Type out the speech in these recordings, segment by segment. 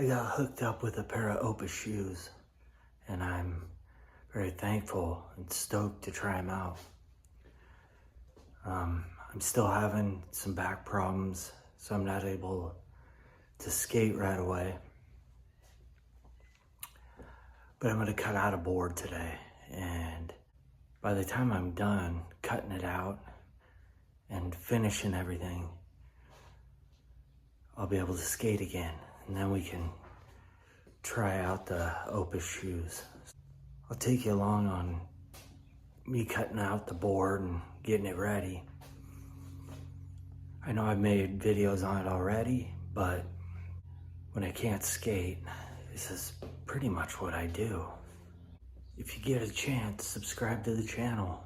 I got hooked up with a pair of Opus shoes, and I'm very thankful and stoked to try them out. I'm still having some back problems, so I'm not able to skate right away. But I'm gonna cut out a board today, and by the time I'm done cutting it out and finishing everything, I'll be able to skate again, and then we can try out the Opus shoes. I'll take you along on me cutting out the board and getting it ready. I know I've made videos on it already, but when I can't skate, this is pretty much what I do. If you get a chance, subscribe to the channel.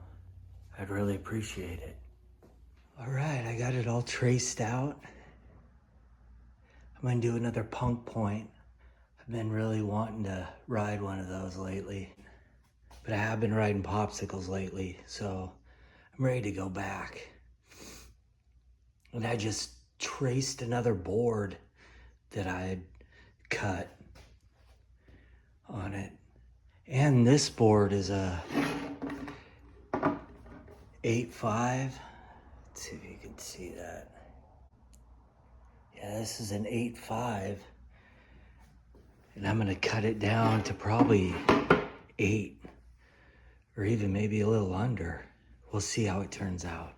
I'd really appreciate it. All right, I got it all traced out. I'm gonna do another punk point. I've been really wanting to ride one of those lately, but I have been riding popsicles lately, so I'm ready to go back. And I just traced another board that I had cut on it. And this board is a 8.5. Let's see if you can see that. Yeah, this is an 8.5. And I'm gonna cut it down to probably 8, or even maybe a little under. We'll see how it turns out.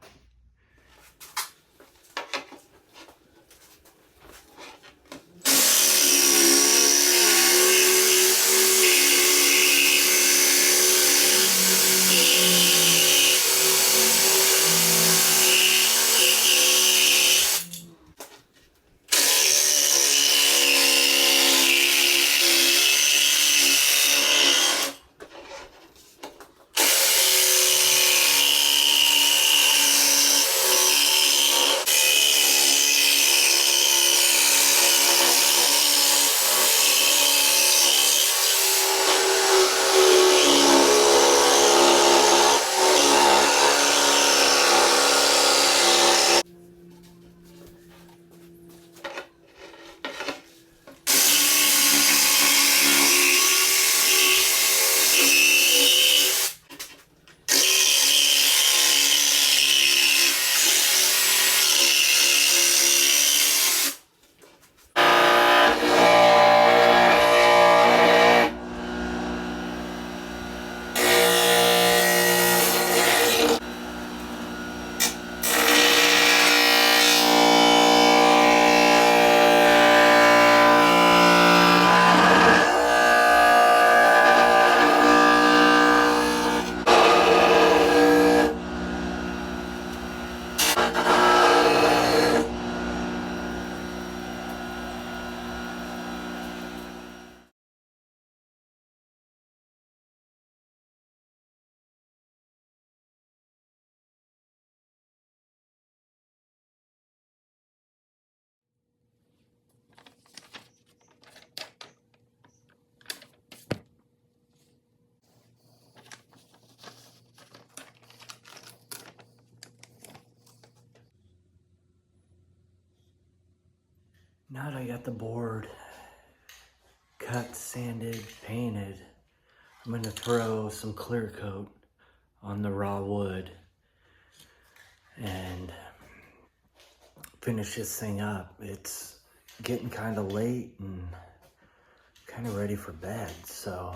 Now that I got the board cut, sanded, painted, I'm gonna throw some clear coat on the raw wood and finish this thing up. It's getting kind of late and kind of ready for bed, so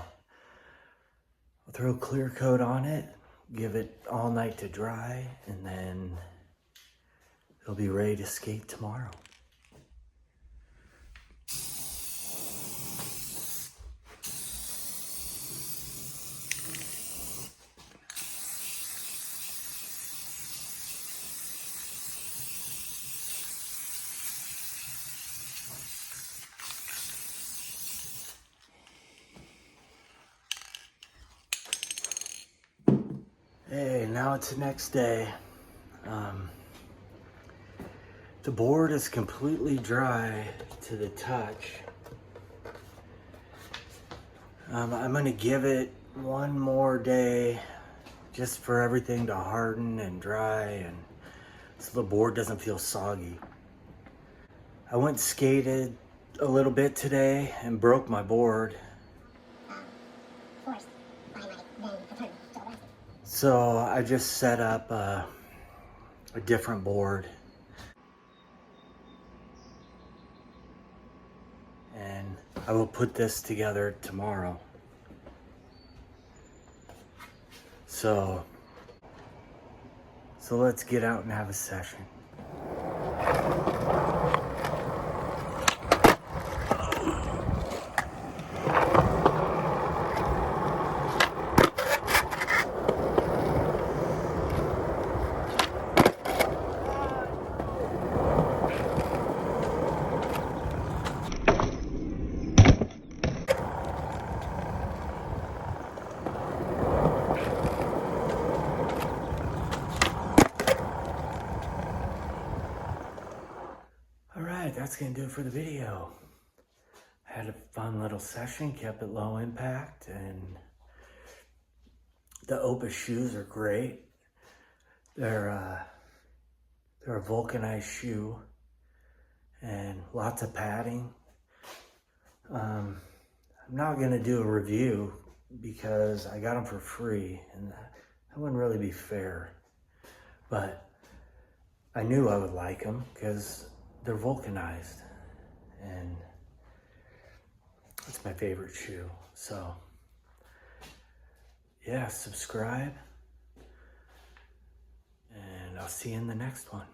I'll throw clear coat on it, give it all night to dry, and then it'll be ready to skate tomorrow. Hey, now it's the next day. The board is completely dry to the touch. I'm gonna give it one more day just for everything to harden and dry, and so the board doesn't feel soggy. I went skated a little bit today and broke my board. So I just set up a different board. And I will put this together tomorrow. So let's get out and have a session. Alright, that's gonna do it for the video. Had a fun little session, kept it low impact, and the Opus shoes are great. They're a vulcanized shoe and lots of padding. I'm not gonna do a review because I got them for free and that wouldn't really be fair. But I knew I would like them because they're vulcanized and it's my favorite shoe. So yeah, subscribe and I'll see you in the next one.